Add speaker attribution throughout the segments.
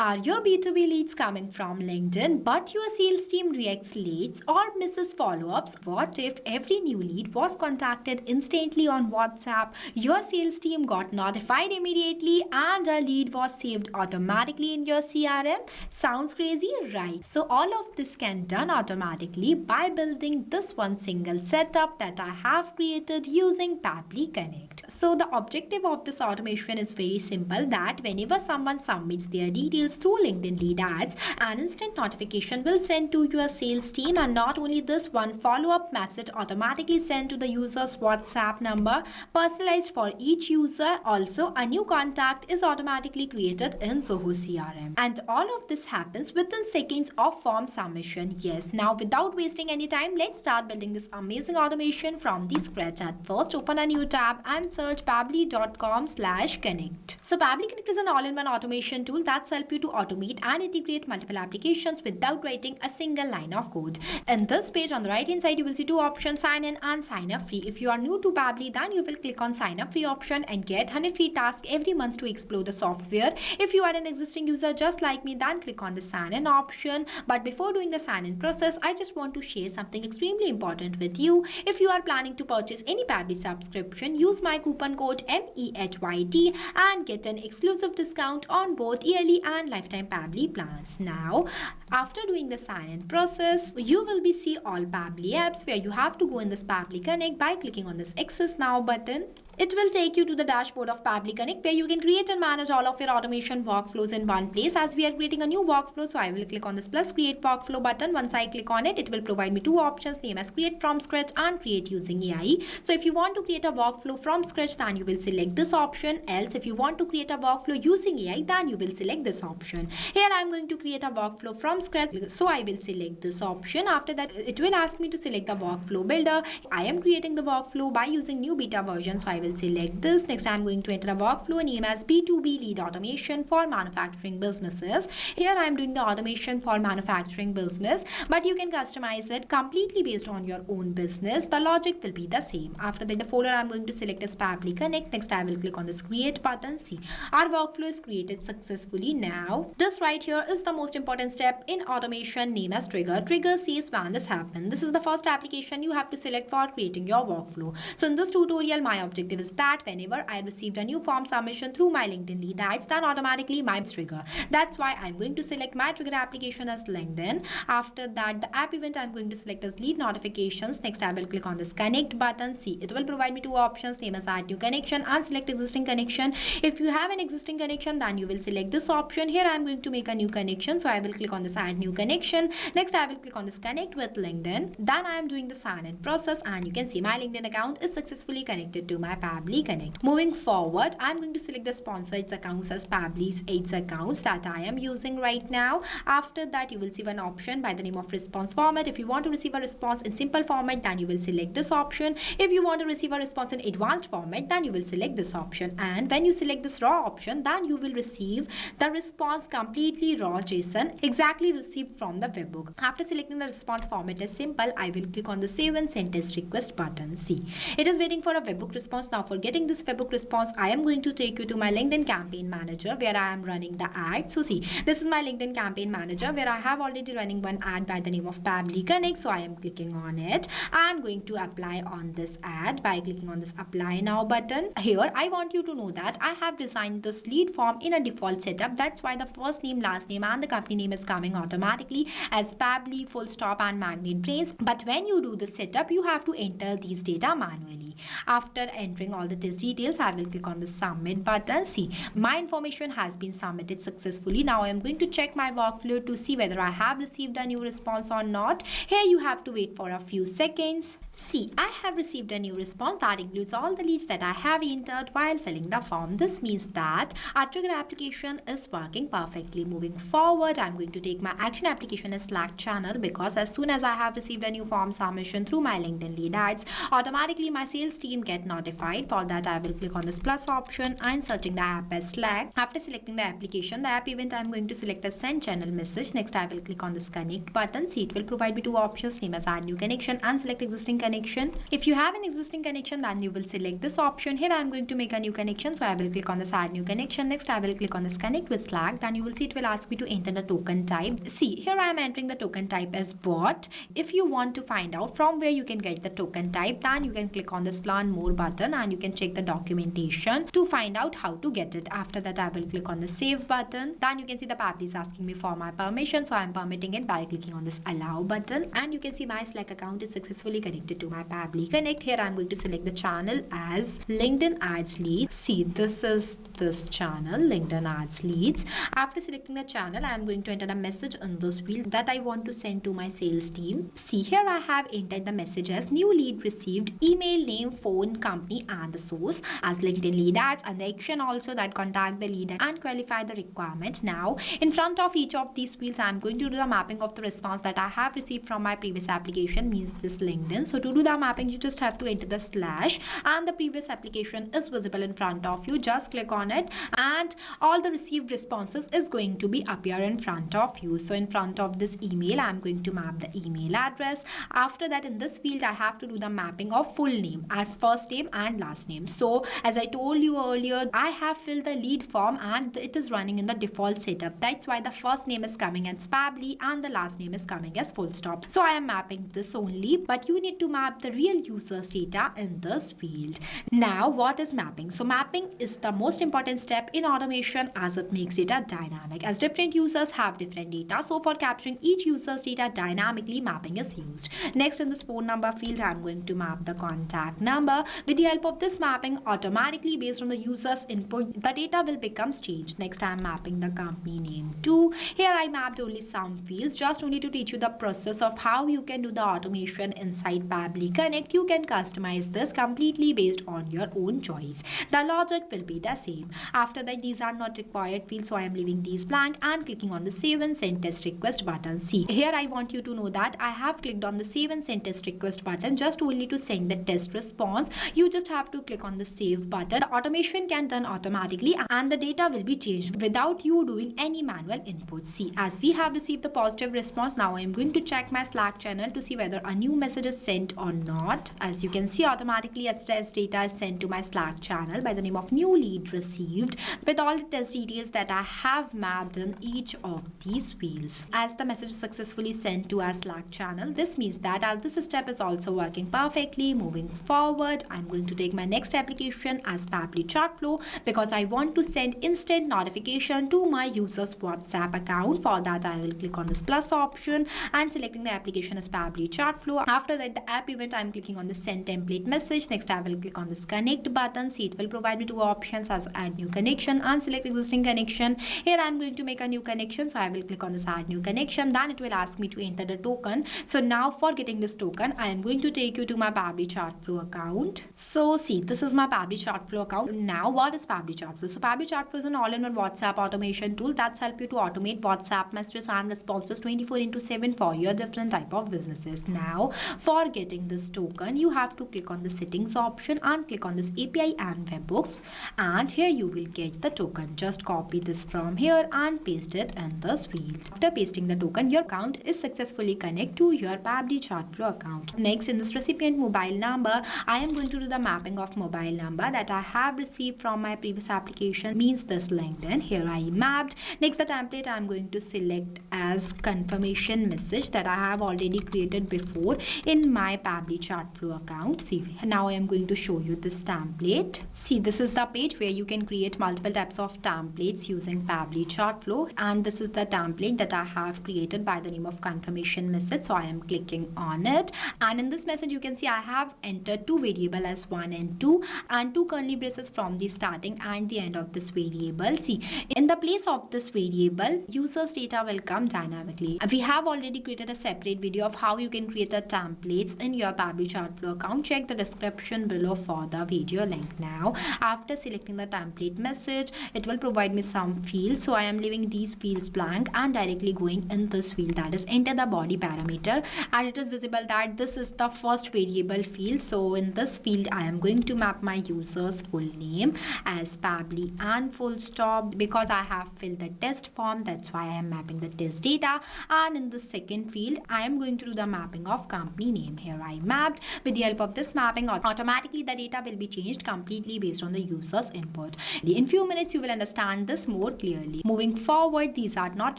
Speaker 1: Are your B2B leads coming from LinkedIn, but your sales team reacts late or misses follow-ups? What if every new lead was contacted instantly on WhatsApp, your sales team got notified immediately, and a lead was saved automatically in your CRM? Sounds crazy, right? So all of this can done automatically by building this one single setup that I have created using Pabbly Connect. So the objective of this automation is very simple, that whenever someone submits their details through LinkedIn lead ads, an instant notification will send to your sales team, and not only this, one follow-up message automatically sent to the user's WhatsApp number, personalized for each user. Also, a new contact is automatically created in Zoho CRM. And all of this happens within seconds of form submission. Yes, now without wasting any time, let's start building this amazing automation from the scratch. At first, open a new tab and search pabbly.com/connect. So Pabbly Connect is an all-in-one automation tool that's help you to automate and integrate multiple applications without writing a single line of code. In this page on the right hand side, you will see two options, sign in and sign up free. If you are new to Pabbly, then you will click on sign up free option and get 100 free tasks every month to explore the software. If you are an existing user just like me, then click on the sign in option. But before doing the sign in process, I just want to share something extremely important with you. If you are planning to purchase any Pabbly subscription, use my coupon code MEHYT and get an exclusive discount on both yearly and lifetime Pabbly plans. Now, after doing the sign-in process, you will see all Pabbly apps, where you have to go in this Pabbly Connect by clicking on this Access Now button. It will take you to the dashboard of Pabbly Connect, where you can create and manage all of your automation workflows in one place. As we are creating a new workflow, so I will click on this plus create workflow button. Once I click on it, it will provide me two options, name as create from scratch and create using AI. So if you want to create a workflow from scratch, then you will select this option. Else, if you want to create a workflow using AI, then you will select this option. Here I am going to create a workflow from scratch, so I will select this option. After that, it will ask me to select the workflow builder. I am creating the workflow by using new beta version, so I will select this. Next, I'm going to enter a workflow name as B2B lead automation for manufacturing businesses. Here I am doing the automation for manufacturing business, but you can customize it completely based on your own business. The logic will be the same. After that, the folder I'm going to select is Pabbly Connect. Next, I will click on this create button. See, our workflow is created successfully. Now, this right here is the most important step in automation, name as trigger. Trigger says when this happens. This is the first application you have to select for creating your workflow. So in this tutorial, my objective is that whenever I received a new form submission through my LinkedIn lead ads, then automatically my trigger. That's why I'm going to select my trigger application as LinkedIn. After that, the app event I'm going to select as lead notifications. Next, I will click on this connect button. See, it will provide me two options, name as add new connection and select existing connection. If you have an existing connection, then you will select this option. Here I'm going to make a new connection, so I will click on this add new connection. Next, I will click on this connect with LinkedIn. Then I am doing the sign in process, and you can see my LinkedIn account is successfully connected to my Pabbly Connect. Moving forward, I'm going to select the sponsored accounts as Pabbly's 8 accounts that I am using right now. After that, you will see one option by the name of response format. If you want to receive a response in simple format, then you will select this option. If you want to receive a response in advanced format, then you will select this option. And when you select this raw option, then you will receive the response completely raw JSON, exactly received from the webhook. After selecting the response format as simple, I will click on the save and send test request button. See, it is waiting for a webhook response. Now, for getting this webhook response, I am going to take you to my LinkedIn campaign manager, where I am running the ad. So see, this is my LinkedIn campaign manager, where I have already running one ad by the name of Pabbly Connect. So I am clicking on it and going to apply on this ad by clicking on this apply now button. Here I want you to know that I have designed this lead form in a default setup. That's why the first name, last name and the company name is coming automatically as Pabbly, full stop and magnet brains. But when you do the setup, you have to enter these data manually. After entering all the test details, I will click on the submit button. See, my information has been submitted successfully. Now I am going to check my workflow to see whether I have received a new response or not. Here you have to wait for a few seconds. See, I have received a new response that includes all the leads that I have entered while filling the form. This means that our trigger application is working perfectly. Moving forward, I'm going to take my action application as Slack channel, because as soon as I have received a new form submission through my LinkedIn lead ads, automatically my sales team get notified. For that, I will click on this plus option and searching the app as Slack. After selecting the application, the app event, I'm going to select a send channel message. Next, I will click on this connect button. See, it will provide me two options, name as add new connection and select existing connection. If you have an existing connection, then you will select this option. Here, I'm going to make a new connection. So I will click on this add new connection. Next, I will click on this connect with Slack. Then you will see it will ask me to enter the token type. See, here I am entering the token type as bot. If you want to find out from where you can get the token type, then you can click on this learn more button and you can check the documentation to find out how to get it. After that, I will click on the save button. Then you can see the Pabbly is asking me for my permission. So I'm permitting it by clicking on this allow button. And you can see my Slack account is successfully connected to my Pabbly Connect. Here I'm going to select the channel as LinkedIn Ads Leads. See, this is this channel, LinkedIn Ads Leads. After selecting the channel, I'm going to enter a message in this field that I want to send to my sales team. See, here I have entered the message as new lead received, email, name, phone, company and the source as LinkedIn lead ads, and the action also that contact the lead and qualify the requirement. Now, in front of each of these fields, I'm going to do the mapping of the response that I have received from my previous application, means this LinkedIn. So to do the mapping, you just have to enter the slash and the previous application is visible in front of you. Just click on it and all the received responses is going to be appear in front of you. So in front of this email, I'm going to map the email address. After that, in this field, I have to do the mapping of full name as first name and last name. So as I told you earlier, I have filled the lead form and it is running in the default setup. That's why the first name is coming as Pabbly and the last name is coming as full stop. So I am mapping this only, but you need to map the real user's data in this field. Now, what is mapping? So mapping is the most important step in automation as it makes data dynamic, as different users have different data. So for capturing each user's data dynamically, mapping is used. Next, in this phone number field, I'm going to map the contact number. With the help of this mapping, automatically based on the user's input, the data will become changed. Next, I'm mapping the company name too. Here I mapped only some fields, just only to teach you the process of how you can do the automation inside Pabbly Connect. You can customize this completely based on your own choice. The logic will be the same. After that, these are not required fields, so I am leaving these blank and clicking on the save and send test request button. See, here I want you to know that I have clicked on the save and send test request button just only to send the test response. You just have to click on the save button. The automation can done automatically and the data will be changed without you doing any manual input. See, as we have received the positive response, now I am going to check my Slack channel to see whether a new message is sent or not. As you can see, automatically a test data is sent to my Slack channel by the name of new lead received with all the test details that I have mapped in each of these fields. As the message is successfully sent to our Slack channel, this means that as this step is also working perfectly. Moving forward, I'm going to take my next application as Pabbly Chat Flow because I want to send instant notification to my user's WhatsApp account. For that, I will click on this plus option and selecting the application as Pabbly Chat Flow. After that, the app event, I'm clicking on the send template message. Next, I will click on this connect button. See, it will provide me two options as add new connection and select existing connection. Here, I'm going to make a new connection. So I will click on this add new connection. Then it will ask me to enter the token. So now for getting this token, I am going to take you to my Pabbly Chat Flow account. So see, this is my Pabbly Chat Flow account. Now, what is Pabbly Chat Flow? So Pabbly Chat Flow is an all-in-one WhatsApp automation tool that's help you to automate WhatsApp messages and responses 24/7 for your different type of businesses. Now, for getting this token, you have to click on the settings option and click on this API and webhooks, and here you will get the token. Just copy this from here and paste it in this field. After pasting the token, your account is successfully connected to your Pabbly Chat Flow account. Next, in this recipient mobile number, I am going to do the mapping of mobile number that I have received from my previous application, means this LinkedIn. Here I mapped. Next, the template I'm going to select as confirmation message that I have already created before in my Pabbly Chat Flow account. See, now I am going to show you this template. See, this is the page where you can create multiple types of templates using Pabbly Chat Flow, and this is the template that I have created by the name of confirmation message. So I am clicking on it, and in this message you can see I have entered two variables as 1 and 2 and two curly braces from the starting and the end of this variable. See, in the place of this variable, users data will come dynamically. We have already created a separate video of how you can create the templates in your Pabbly Chat Flow account. Check the description below for the video link. Now, after selecting the template message, it will provide me some fields, so I am leaving these fields blank and directly going in this field, that is enter the body parameter, and it is visible that this is the first variable field. So in this field I am going to map my user's full name as Pabbly and full stop. Because I have filled the test form, that's why I am mapping the test data. And in the second field I am going to do the mapping of company name. Here I mapped. With the help of this mapping, automatically the data will be changed completely based on the user's input. In few minutes you will understand this more clearly. Moving forward, these are not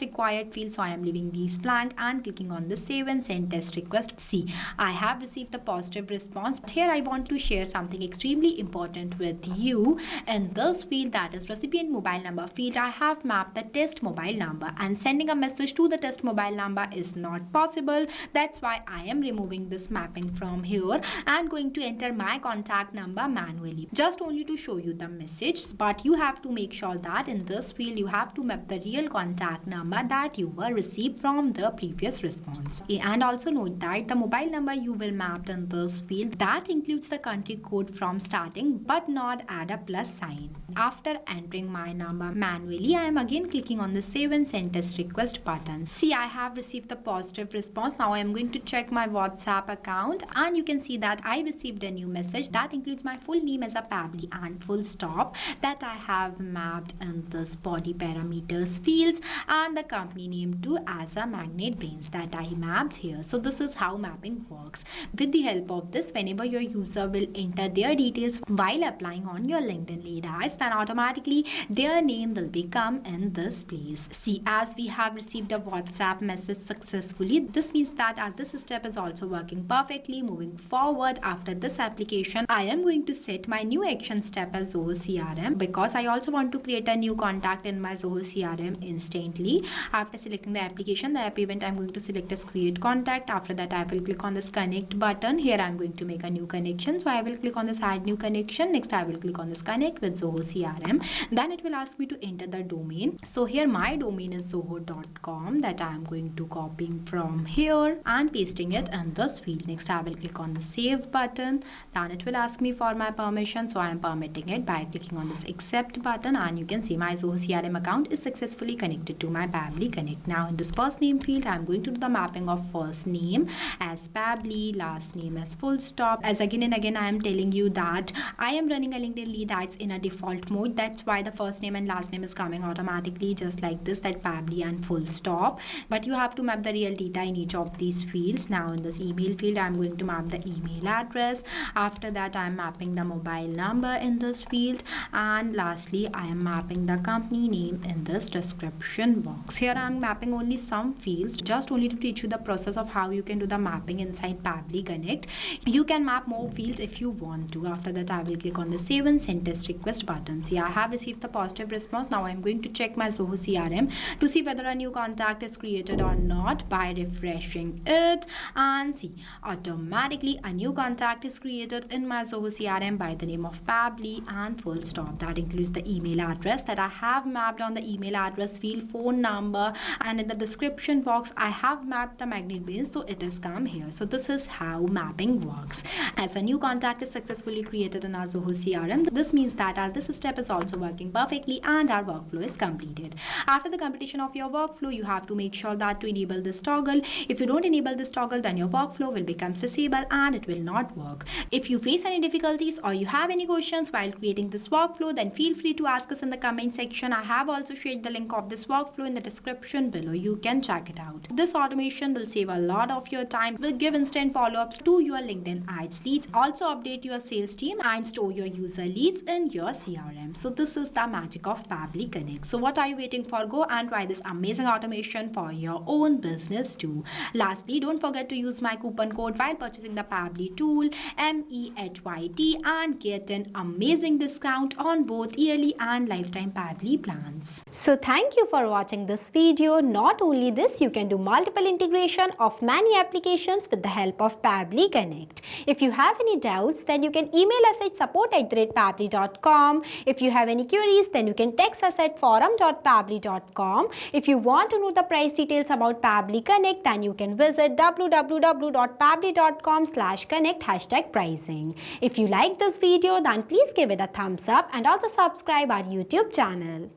Speaker 1: required fields, so I am leaving these blank and clicking on the save and send test request. See, I have received the positive response. But here I want to share something extremely important with you. In this field, that is recipient mobile number field, I have mapped the test mobile number, and sending a message to the test mobile number is not possible. That's why I am removing this mapping from here and going to enter my contact number manually, just only to show you the message. But you have to make sure that in this field you have to map the real contact number that you were received from the previous response. And also note that the mobile number you will map in this field, that includes the country code from starting but not add a plus sign. After entering my number manually, I am again clicking on the save and send test request button. See, I have received the positive response. Now I am going to check my WhatsApp account, and you can see that I received a new message that includes my full name as a Pabbly and full stop that I have mapped in this body parameters fields, and the company name too as a magnet brains that I mapped here. So this is how mapping works. With the help of this, whenever your user will enter their details while applying on your LinkedIn lead ads, then automatically their name will become in this place. See, as we have received a WhatsApp message successfully, this means that this step is also working perfectly. Moving forward, after this application, I am going to set my new action step as Zoho CRM, because I also want to create a new contact in my Zoho CRM instantly. After selecting the application, the app event, I'm going to select as create contact. After that, I will click on this connect button. Here I'm going to make a new connection, so I will click on this add new connection. Next I will click on this connect with Zoho CRM. Then it will ask me to enter the domain. So here my domain is zoho.com that I am going to copy from here and pasting it in this field. Next I will click on the save button. Then it will ask me for my permission, so I am permitting it by clicking on this accept button, and you can see my Zoho CRM account is successfully connected to my Pabbly Connect. Now in this first name field, I am going to do the mapping of first name as Pabbly, last name as full stop. As again and again I am telling you that I am running a LinkedIn lead ads in a default mode. That's why the first name and last name is coming automatically just like this, that Pabbly and full stop. But you have to map the real data in each of these fields. Now in this email field, I am going to map the email address. After that, I am mapping the mobile number in this field, and lastly I am mapping the company name in this description box. Here I am mapping only some fields, just only to teach you the process of how you can do the mapping inside Pabbly Connect. You can map more fields if you want to. After that, I will click on the save and send test request button. See, I have received the positive response. Now I am going to check my Zoho CRM to see whether a new contact is created or not by refreshing it, and see, automatically a new contact is created in my Zoho CRM by the name of Pabbly and full stop. That includes the email address that I have mapped on the email address field, phone number, and in the description box I have mapped the magnet base, so it is come here. So this is how mapping works. As a new contact is successfully created in our Zoho CRM, this means that this step is also working perfectly and our workflow is completed. After the completion of your workflow, you have to make sure that to enable this toggle. If you don't enable this toggle, then your workflow will become disabled and it will not work. If you face any difficulties or you have any questions while creating this workflow, then feel free to ask us in the comment section. I have also shared the link of this workflow in the description below. You can check it out. This automation will save a lot of your time, will give instant follow-ups to your LinkedIn ads leads, also update your sales team and store your user leads in your CRM. So this is the magic of Pabbly Connect. So what are you waiting for? Go and try this amazing automation for your own business too. Lastly, don't forget to use my coupon code while purchasing the Pabbly tool, MEHYT, and get an amazing discount on both yearly and lifetime Pabbly plans.
Speaker 2: So thank you for watching this video. Not only this, you can do multiple integration of many applications with the help of Pabbly Connect. If you have any doubts, then you can email us at support@pabbly.com. If you have any queries, then you can text us at forum.pabbly.com. If you want to know the price details about Pabbly Connect, then you can visit www.pabbly.com/connect #pricing. If you like this video, then please give it a thumbs up and also subscribe our YouTube channel.